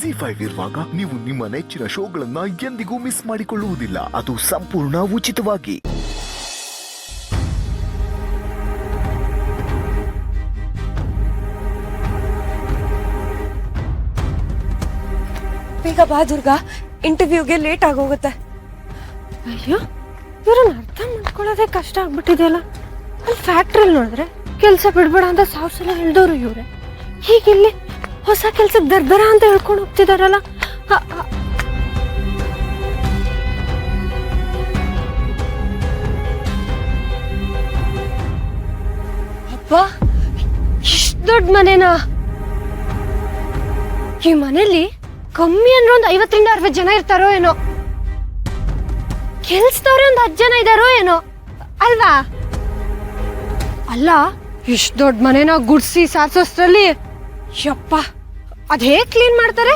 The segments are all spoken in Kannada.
ZEE5 ಇರುವಾಗ ನೀವು ನಿಮ್ಮ ನೆಚ್ಚಿನ ಶೋಗಳನ್ನ ಎಂದಿಗೂ ಮಿಸ್ ಮಾಡಿಕೊಳ್ಳುವುದಿಲ್ಲ. ಅದು ಸಂಪೂರ್ಣ ಉಚಿತವಾಗಿ. ಬೇಗ ಬಾ ದುರ್ಗಾ, ಇಂಟರ್ವ್ಯೂಗೆ ಲೇಟ್ ಆಗೋಗುತ್ತೆ. ಅಯ್ಯೋ, ಇವ್ರನ್ನ ಅರ್ಥ ಮಾಡ್ಕೊಳ್ಳೋದೇ ಕಷ್ಟ ಆಗ್ಬಿಟ್ಟಿದೆಯಲ್ಲ. ಅಲ್ಲಿ ಫ್ಯಾಕ್ಟ್ರಿಯಲ್ಲಿ ನೋಡಿದ್ರೆ ಕೆಲಸ ಬಿಡ್ಬೇಡ ಅಂತ 1000 ಸಲ ಹೇಳ್ದವ್ರು ಇವ್ರೆ. ಹೀಗಿಲ್ಲಿ ಹೊಸ ಕೆಲ್ಸಕ್ಕೆ ದರ್ದರ ಅಂತ ಹೇಳ್ಕೊಂಡು ಹೋಗ್ತಿದಾರಲ್ಲ. ಅಪ್ಪ, ಇಷ್ಟು ದೊಡ್ಡ ಮನೆನಾ? ಈ ಮನೇಲಿ ಕಮ್ಮಿ ಅಂದ್ರೆ ಒಂದು 50ರಿಂದ 60 ಜನ ಇರ್ತಾರೋ ಏನೋ. ಕೆಲ್ಸದವ್ರೆ ಒಂದು 10 ಜನ ಇದಾರೋ ಏನೋ ಅಲ್ವಾ? ಅಲ್ಲ, ಇಷ್ಟು ದೊಡ್ಡ ಮನೆನ ಗುಡ್ಸಿ ಸಾರ್ಸೋಷ್ಟ್ರಲ್ಲಿ ಯಪ್ಪ ಅದ್ ಹೇಗ್ ಕ್ಲೀನ್ ಮಾಡ್ತಾರೆ?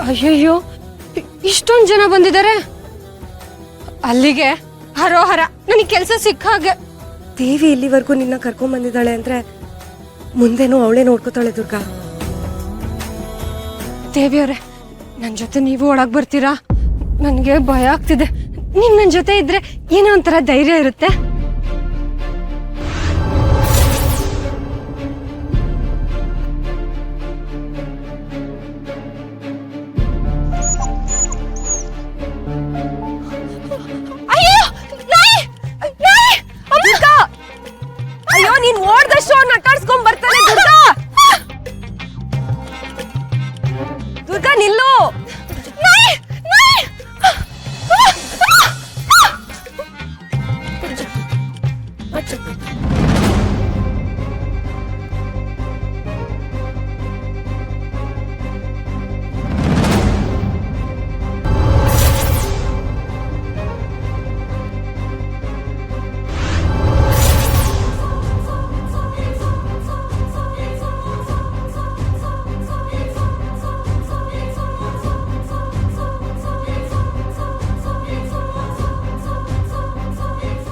ಅಯ್ಯಯ್ಯೋ, ಇಷ್ಟೊಂದು ಜನ ಬಂದಿದ್ದಾರೆ. ಅಲ್ಲಿಗೆ ಹರೋಹರ, ನನಗೆ ಕೆಲಸ ಸಿಕ್ಕ ಹಾಗೆ. ದೇವಿ ಇಲ್ಲಿವರೆಗೂ ನಿನ್ನ ಕರ್ಕೊಂಡ್ ಬಂದಿದ್ದಾಳೆ ಅಂದ್ರೆ ಮುಂದೇನು ಅವಳೇ ನೋಡ್ಕೋತಾಳೆ ದುರ್ಗಾ. ದೇವಿಯವ್ರೆ, ನನ್ನ ಜೊತೆ ನೀವು ಒಳಗ್ ಬರ್ತೀರಾ? ನನಗೆ ಭಯ ಆಗ್ತಿದೆ. ನೀವ್ ನನ್ನ ಜೊತೆ ಇದ್ರೆ ಏನೋ ಒಂಥರ ಧೈರ್ಯ ಇರುತ್ತೆ. ಅಯ್ಯೋ, ನೀನ್ ಓಡ್ದಷ್ಟು ಅವ್ನ ಅಟ್ಟಾಡ್ಸ್ಕೊಂಡ್ ಬರ್ತಾನೆ. ದುರ್ಗಾ, ದುರ್ಗಾ ನಿಲ್ಲು.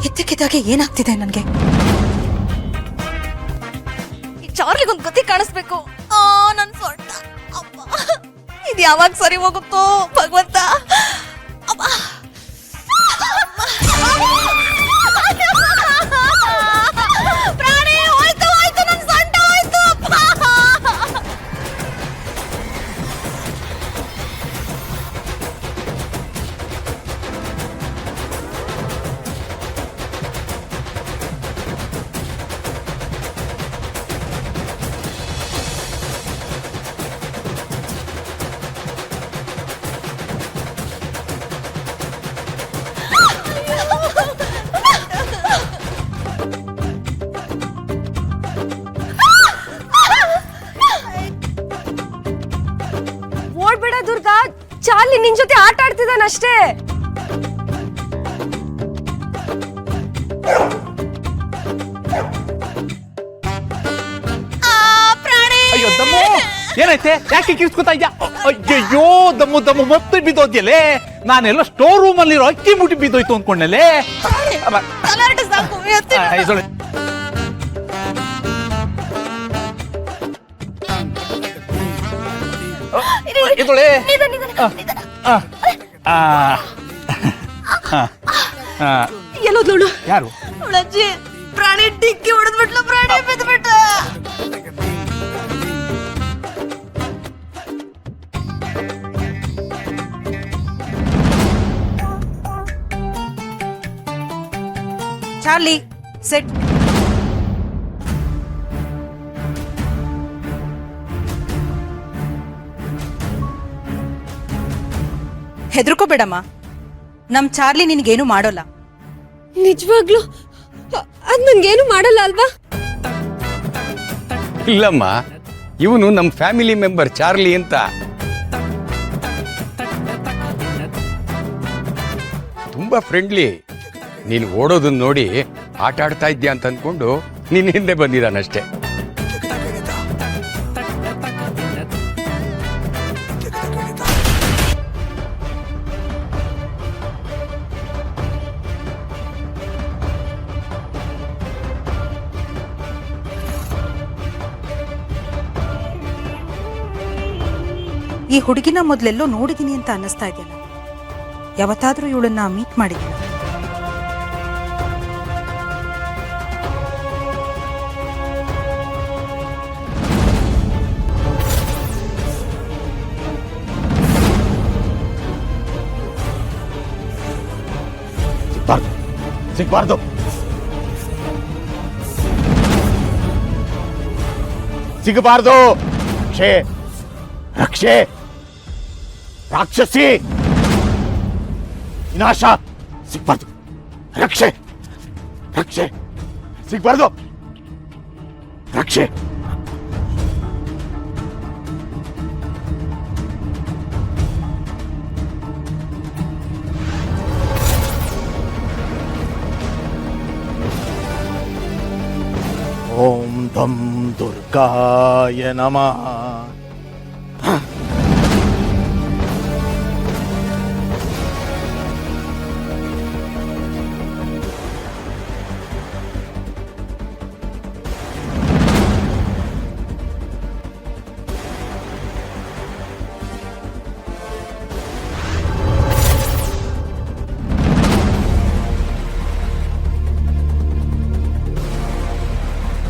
ಇದ್ದಕ್ಕಿದ್ದಾಗೆ ಏನಾಗ್ತಿದೆ ನನಗೆ? ಚಾರ್ಲಿಗೊಂದು ಗತಿ ಕಾಣಿಸ್ಬೇಕು. ನನ್ ಸೊಂಟ ಇದು ಯಾವಾಗ ಸರಿ ಹೋಗುತ್ತೋ ಭಗವಂತ. ಪ್ರಾಣಿ ಹೋಯ್ತು, ಹೋಯ್ತು, ನನ್ ಸೊಂಟ ಹೋಯ್ತು. ಓಡ್ಬೇಡ ದುರ್ಗಾ, ಚಾರ್ಲಿ ನಿನ್ ಜೊತೆ ಆಟ ಆಡ್ತಿದ್ದಾನಷ್ಟೇ. ಅಯ್ಯೋ ದಮ್ಮು, ಏನೈತೆ? ಯಾಕೆ ಕಿರ್ಸ್ಕೊತಾ ಇದ್ಯಾ? ಅಯ್ಯಯ್ಯೋ ದಮ್ಮು ದಮ್ಮು, ಮತ್ತೆ ಬಿದ್ದೋದ್ಯಲ್ಲೇ. ನಾನೆಲ್ಲ ಸ್ಟೋರ್ ರೂಮ್ ಅಲ್ಲಿರೋ ಅಕ್ಕಿ ಮುಟ್ಟಿ ಬಿದ್ದೋಯ್ತು ಅನ್ಕೊಂಡಲ್ಲೇ. ಎಲ್ಲೋದ್ಲೋಳು? ಯಾರು? ಅಜ್ಜಿ, ಪ್ರಾಣಿ ಡಿಕ್ಕಿ ಹೊಡೆದ್ಬಿಟ್ಲು. ಪ್ರಾಣಿ ಬಿದ್ದುಬಿಟ್ಟ. Charlie, set. ಹೆದರ್ಕೋಬೇಡಮ್ಮ, ನಮ್ ಚಾರ್ಲಿ ನಿನ್ಗೇನು ಮಾಡೋಲ್ಲ. ನಿಜವಾಗ್ಲೂ ಅದ್ ನನ್ಗೇನು ಮಾಡಲ್ಲ ಅಲ್ವಾ? ಇಲ್ಲಮ್ಮ, ಇವನು ನಮ್ಮ ಫ್ಯಾಮಿಲಿ ಮೆಂಬರ್ ಚಾರ್ಲಿ ಅಂತ. ತುಂಬಾ ಫ್ರೆಂಡ್ಲಿ. ನೀನು ಓಡೋದನ್ನ ನೋಡಿ ಆಟ ಆಡ್ತಾ ಇದ್ಯಾ ಅಂತ ಅನ್ಕೊಂಡು ನಿನ್ನ ಹಿಂದೆ ಬಂದಿದ್ದಾನಷ್ಟೇ. ಈ ಹುಡುಗಿನ ಮೊದಲೆಲ್ಲೋ ನೋಡಿದೀನಿ ಅಂತ ಅನ್ನಿಸ್ತಾ ಇದೆಯಲ್ಲ. ಯಾವತ್ತಾದ್ರೂ ಇವಳನ್ನ ಮೀಟ್ ಮಾಡಿದ್ದೀನಿ? ಸಿಗ್ಬಾರ್ದು. ಸಿಗಬಾರ್ದು. ರಕ್ಷೆ, ರಕ್ಷೆ, ರಾಕ್ಷಸಿ, ವಿನಾಶ. ಸಿಗ್ಬಾರ್ದು. ರಕ್ಷೆ, ರಕ್ಷೆ, ಸಿಗ್ಬಾರ್ದು. ರಕ್ಷೆ. ಓಂ ಧಂ ದುರ್ಗಾಯ ನಮಃ.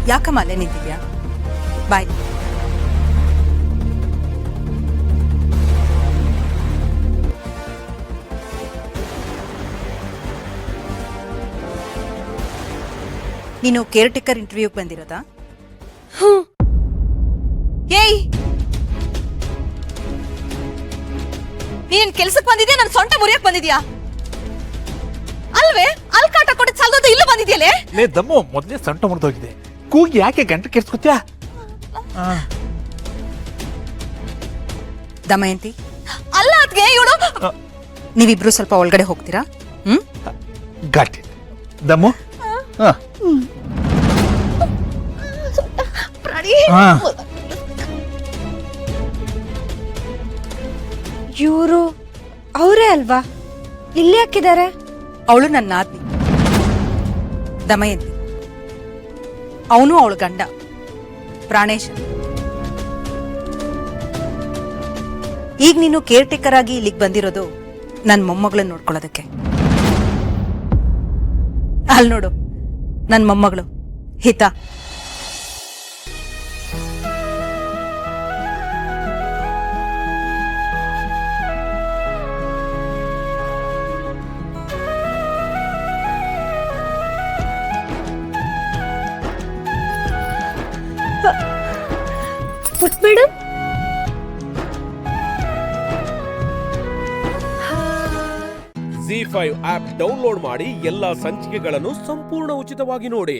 ಯಾಕಮ್ಮ ಅಲ್ಲೇ ನಿಂತಿದ್ಯಾ? ಬಾಯ್. ನೀನು ಕೇರ್ ಟೇಕರ್ ಇಂಟರ್ವ್ಯೂಗೆ ಬಂದಿರೋದಾ? ಏಯ್, ನೀನ್ ಕೆಲ್ಸಕ್ಕೆ ಬಂದಿದ್ಯಾ? ನನ್ ಸೊಂಟ ಮುರಿಯಕ್ ಬಂದಿದ್ಯಾ? ಅಲ್ವೇ ಅಲ್ಲಿ ಕಾಟ ಕೊಟ್ಟು ಸಾಲದ ಇಲ್ಲೂ ಬಂದಿದ್ಯಲೇ? ಲೇ ದಮ್ಮು, ಮೊದಲೇ ಸೊಂಟ ಮುರಿದೋಗಿದೆ. ಕೂಗಿ ಯಾಕೆ ಗಂಟೆ ಕೆರ್ಸ್ಕೊತ್ಯಾ? ದಮಯಂತಿ, ಅಲ್ಲ ಅದ್ಗೆ ಇವಳು. ನೀವಿಬ್ರು ಸ್ವಲ್ಪ ಒಳಗಡೆ ಹೋಗ್ತೀರಾ? Got it. ದಮ್ಮು, ಪ್ರಾಣಿ. ಇವರು ಅವರೇ ಅಲ್ವಾ? ಇಲ್ಲಿ ಹಾಕಿದ್ದಾರೆ. ಅವಳು ನನ್ನ ಆದ್ನಿ ದಮಯಂತಿ, ಅವನು ಅವಳ ಗಂಡ ಪ್ರಾಣೇಶ. ಈಗ ನೀನು ಕೇರ್ ಟೇಕರ್ ಆಗಿ ಇಲ್ಲಿಗೆ ಬಂದಿರೋದು ನನ್ನ ಮೊಮ್ಮಗಳನ್ನ ನೋಡ್ಕೊಳ್ಳೋದಕ್ಕೆ. ಅಲ್ಲಿ ನೋಡು, ನನ್ನ ಮೊಮ್ಮಗಳು ಹಿತಾ. ಮೇಡಮ್, ZEE5 ಆಪ್ ಡೌನ್ಲೋಡ್ ಮಾಡಿ ಎಲ್ಲಾ ಸಂಚಿಕೆಗಳನ್ನು ಸಂಪೂರ್ಣ ಉಚಿತವಾಗಿ ನೋಡಿ.